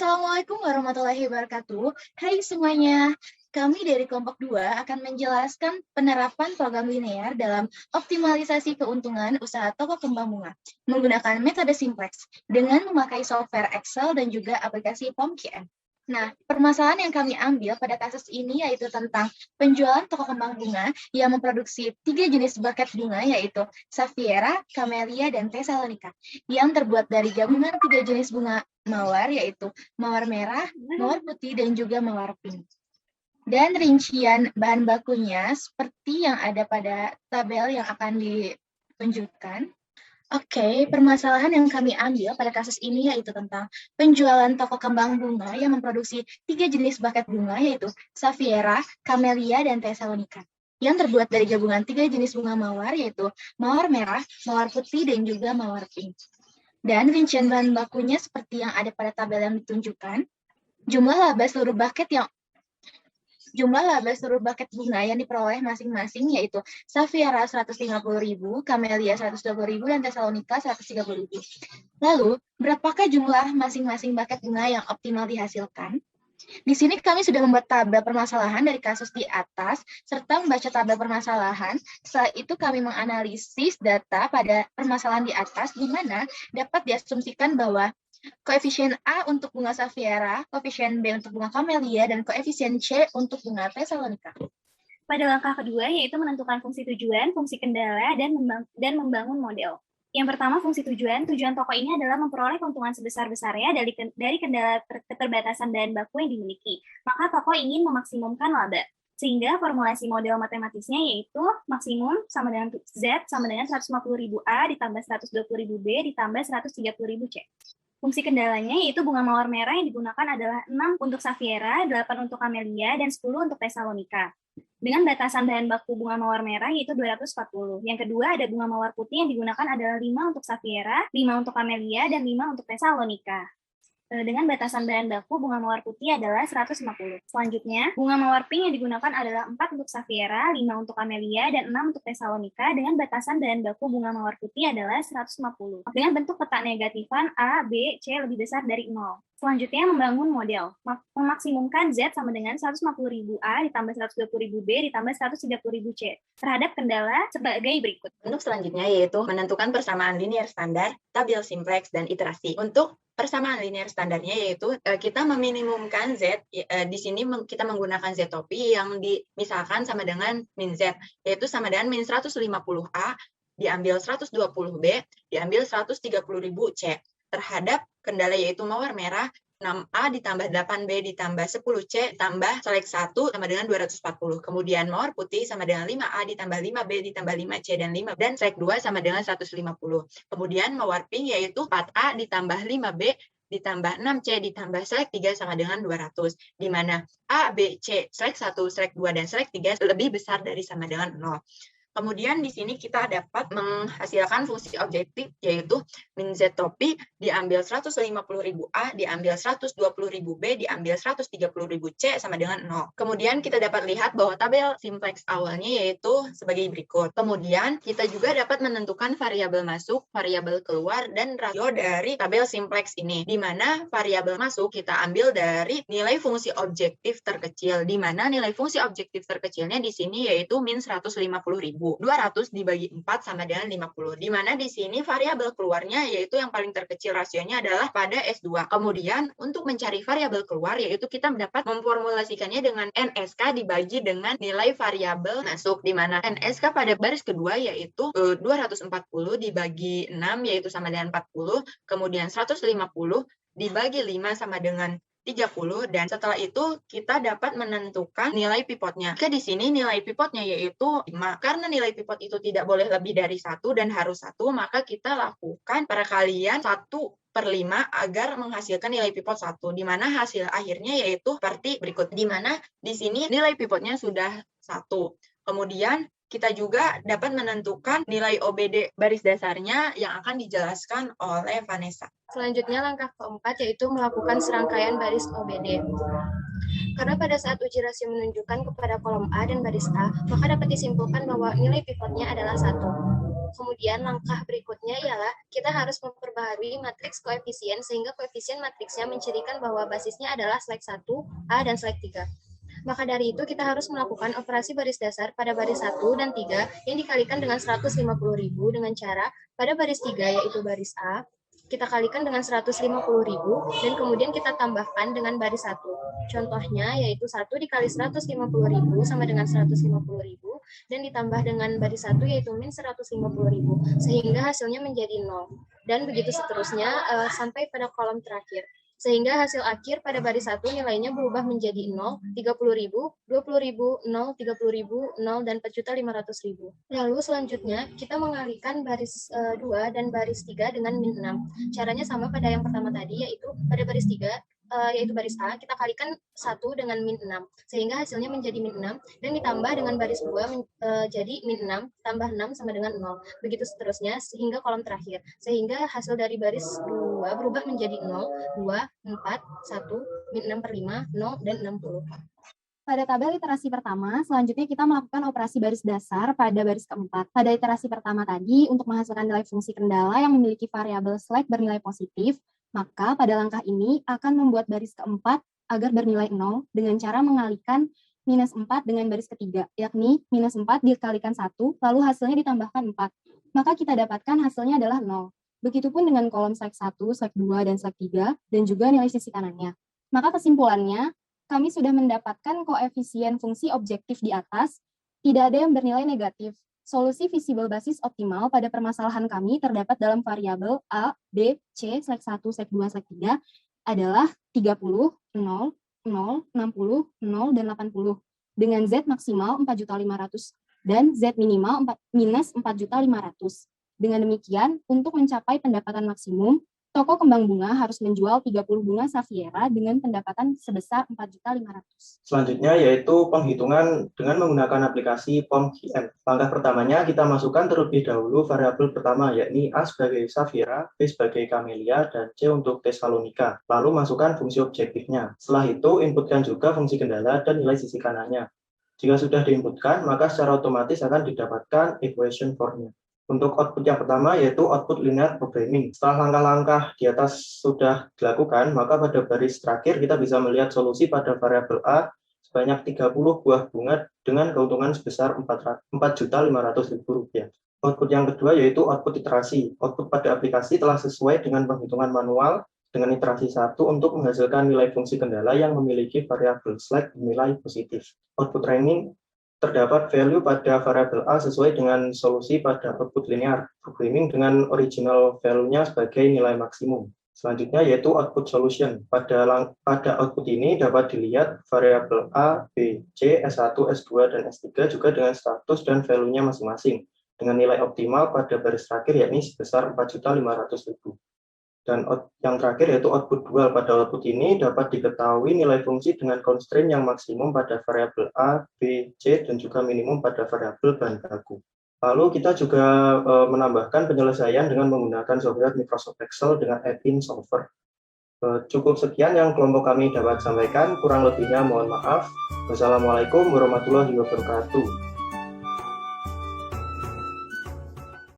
Assalamualaikum warahmatullahi wabarakatuh. Hai semuanya, kami dari kelompok 2 akan menjelaskan penerapan program linear dalam optimalisasi keuntungan usaha toko kembang bunga menggunakan metode simplex dengan memakai software Excel dan juga aplikasi POM-QM. Nah, permasalahan yang kami ambil pada kasus ini yaitu tentang penjualan toko kembang bunga yang memproduksi 3 jenis buket bunga yaitu Safiera, Camellia, dan Thessalonica yang terbuat dari gabungan 3 jenis bunga mawar yaitu mawar merah, mawar putih, dan juga mawar pink. Dan rincian bahan bakunya seperti yang ada pada tabel yang akan ditunjukkan. Oke, permasalahan yang kami ambil pada kasus ini yaitu tentang penjualan toko kembang bunga yang memproduksi 3 jenis buket bunga yaitu Safiera, Camellia, dan Thessalonica yang terbuat dari gabungan 3 jenis bunga mawar yaitu mawar merah, mawar putih, dan juga mawar pink. Dan rincian bahan bakunya seperti yang ada pada tabel yang ditunjukkan. Jumlah laba seluruh buket bunga yang diperoleh masing-masing yaitu Safiera 150.000, Camellia 120.000, dan Thessalonica 130.000. Lalu, berapakah jumlah masing-masing buket bunga yang optimal dihasilkan? Di sini kami sudah membuat tabel permasalahan dari kasus di atas, serta membaca tabel permasalahan. Setelah itu kami menganalisis data pada permasalahan di atas, di mana dapat diasumsikan bahwa koefisien A untuk bunga Safiera, koefisien B untuk bunga Camellia, dan koefisien C untuk bunga Thessalonica. Pada langkah kedua, yaitu menentukan fungsi tujuan, fungsi kendala, dan membangun model. Yang pertama, fungsi tujuan. Tujuan toko ini adalah memperoleh keuntungan sebesar-besarnya dari kendala keterbatasan bahan baku yang dimiliki. Maka toko ingin memaksimumkan laba. Sehingga formulasi model matematisnya yaitu maksimum sama dengan Z sama dengan 150.000 A ditambah 120.000 B ditambah 130.000 C. Fungsi kendalanya yaitu bunga mawar merah yang digunakan adalah 6 untuk Safiera, 8 untuk Camellia, dan 10 untuk Thessalonica. Dengan batasan bahan baku bunga mawar merah yaitu 240. Yang kedua ada bunga mawar putih yang digunakan adalah 5 untuk Safiera, 5 untuk Camellia, dan 5 untuk Thessalonica. Dengan batasan bahan baku bunga mawar putih adalah 150. Selanjutnya, bunga mawar pink yang digunakan adalah 4 untuk Safiera, 5 untuk Camellia, dan 6 untuk Thessalonica dengan batasan bahan baku bunga mawar putih adalah 150. Dengan bentuk peta negatifan A, B, C lebih besar dari 0. Selanjutnya, membangun model. Memaksimumkan Z sama dengan 150.000 A ditambah 120.000 B ditambah 130.000 C terhadap kendala sebagai berikut. Untuk selanjutnya yaitu menentukan persamaan linear standar, tabel simplex, dan iterasi. Untuk persamaan linear standarnya yaitu kita meminimumkan Z, di sini kita menggunakan Z topi yang misalkan sama dengan min Z, yaitu sama dengan min 150A, diambil 120B, diambil 130.000 C. Terhadap kendala yaitu mawar merah, 6A ditambah 8B ditambah 10C ditambah selek 1 sama dengan 240. Kemudian mawar putih sama dengan 5A ditambah 5B ditambah 5C dan 5 dan selek 2 sama dengan 150. Kemudian mawar pink yaitu 4A ditambah 5B ditambah 6C ditambah selek 3 sama dengan 200. Di mana A, B, C, selek 1, selek 2, dan selek 3 lebih besar dari sama dengan 0. Kemudian di sini kita dapat menghasilkan fungsi objektif yaitu min Z topi diambil 150.000 A, diambil 120.000 B, diambil 130.000 C sama dengan 0. Kemudian kita dapat lihat bahwa tabel simplex awalnya yaitu sebagai berikut. Kemudian kita juga dapat menentukan variabel masuk, variabel keluar, dan rasio dari tabel simplex ini. Di mana variabel masuk kita ambil dari nilai fungsi objektif terkecil, di mana nilai fungsi objektif terkecilnya di sini yaitu min 150.000. 200 dibagi 4 sama dengan 50. Di mana di sini variabel keluarnya yaitu yang paling terkecil rasionya adalah pada S2. Kemudian untuk mencari variabel keluar yaitu kita dapat memformulasikannya dengan NSK dibagi dengan nilai variabel masuk, di mana NSK pada baris kedua yaitu 240 dibagi 6 yaitu sama dengan 40, kemudian 150 dibagi 5 sama dengan 30, dan setelah itu kita dapat menentukan nilai pivotnya. Di sini nilai pivotnya yaitu 5. Karena nilai pivot itu tidak boleh lebih dari 1 dan harus 1, maka kita lakukan perkalian 1/5 agar menghasilkan nilai pivot 1, di mana hasil akhirnya yaitu seperti berikut, di mana di sini nilai pivotnya sudah 1. Kemudian kita juga dapat menentukan nilai OBD baris dasarnya yang akan dijelaskan oleh Vanessa. Selanjutnya langkah keempat yaitu melakukan serangkaian baris OBD. Karena pada saat uji rasio menunjukkan kepada kolom A dan baris A, maka dapat disimpulkan bahwa nilai pivotnya adalah 1. Kemudian langkah berikutnya ialah kita harus memperbaharui matriks koefisien sehingga koefisien matriksnya mencirikan bahwa basisnya adalah selek 1, A, dan selek 3. Maka dari itu kita harus melakukan operasi baris dasar pada baris 1 dan 3 yang dikalikan dengan 150.000 dengan cara pada baris 3 yaitu baris A, kita kalikan dengan 150.000 dan kemudian kita tambahkan dengan baris 1. Contohnya yaitu 1 dikali 150.000 sama dengan 150.000 dan ditambah dengan baris 1 yaitu min 150.000 sehingga hasilnya menjadi 0. Dan begitu seterusnya sampai pada kolom terakhir. Sehingga hasil akhir pada baris 1 nilainya berubah menjadi 0, 30.000, 20.000, 0, 30.000, 0, dan 4.500.000. Lalu selanjutnya kita mengalihkan baris 2 dan baris 3 dengan min 6. Caranya sama pada yang pertama tadi, yaitu pada baris 3, yaitu baris A, kita kalikan 1 dengan min 6, sehingga hasilnya menjadi min 6, dan ditambah dengan baris 2 jadi min 6, tambah 6 sama dengan 0. Begitu seterusnya, sehingga kolom terakhir. Sehingga hasil dari baris 2 berubah menjadi 0, 2, 4, 1, min 6 per 5, 0, dan 60. Pada tabel iterasi pertama, selanjutnya kita melakukan operasi baris dasar pada baris keempat. Pada iterasi pertama tadi, untuk menghasilkan nilai fungsi kendala yang memiliki variabel slack bernilai positif, maka pada langkah ini akan membuat baris keempat agar bernilai 0 dengan cara mengalihkan minus 4 dengan baris ketiga, yakni minus 4 dikalikan 1, lalu hasilnya ditambahkan 4. Maka kita dapatkan hasilnya adalah 0. Begitupun dengan kolom slack 1, slack 2, dan slack 3, dan juga nilai sisi kanannya. Maka kesimpulannya, kami sudah mendapatkan koefisien fungsi objektif di atas, tidak ada yang bernilai negatif. Solusi visible basis optimal pada permasalahan kami terdapat dalam variabel A, B, C, slack 1, slack 2, slack 3 adalah 30, 0, 0, 60, 0, dan 80. Dengan Z maksimal 4.500.000 dan Z minimal minus 4.500.000. Dengan demikian, untuk mencapai pendapatan maksimum, toko kembang bunga harus menjual 30 bunga Safiera dengan pendapatan sebesar 4.500.000. Selanjutnya yaitu penghitungan dengan menggunakan aplikasi POM-QM. Langkah pertamanya kita masukkan terlebih dahulu variabel pertama yakni A sebagai Safiera, B sebagai Camellia, dan C untuk Thessalonica. Lalu masukkan fungsi objektifnya. Setelah itu inputkan juga fungsi kendala dan nilai sisi kanannya. Jika sudah diinputkan, maka secara otomatis akan didapatkan equation for-nya. Untuk output yang pertama yaitu output linear programming. Setelah langkah-langkah di atas sudah dilakukan, maka pada baris terakhir kita bisa melihat solusi pada variabel A sebanyak 30 buah bunga dengan keuntungan sebesar Rp4.500.000. Output yang kedua yaitu output iterasi. Output pada aplikasi telah sesuai dengan penghitungan manual dengan iterasi 1 untuk menghasilkan nilai fungsi kendala yang memiliki variabel slack bernilai positif. Output training terdapat value pada variabel A sesuai dengan solusi pada output linear programming dengan original value-nya sebagai nilai maksimum. Selanjutnya yaitu output solution. Pada output ini dapat dilihat variabel A, B, C, S1, S2, dan S3 juga dengan status dan value-nya masing-masing dengan nilai optimal pada baris terakhir yakni sebesar Rp4.500.000. Dan yang terakhir yaitu output dual. Pada output ini dapat diketahui nilai fungsi dengan constraint yang maksimum pada variabel A, B, C, dan juga minimum pada variabel bahan baku. Lalu kita juga menambahkan penyelesaian dengan menggunakan software Microsoft Excel dengan add-in solver. Cukup sekian yang kelompok kami dapat sampaikan, kurang lebihnya mohon maaf. Wassalamualaikum warahmatullahi wabarakatuh.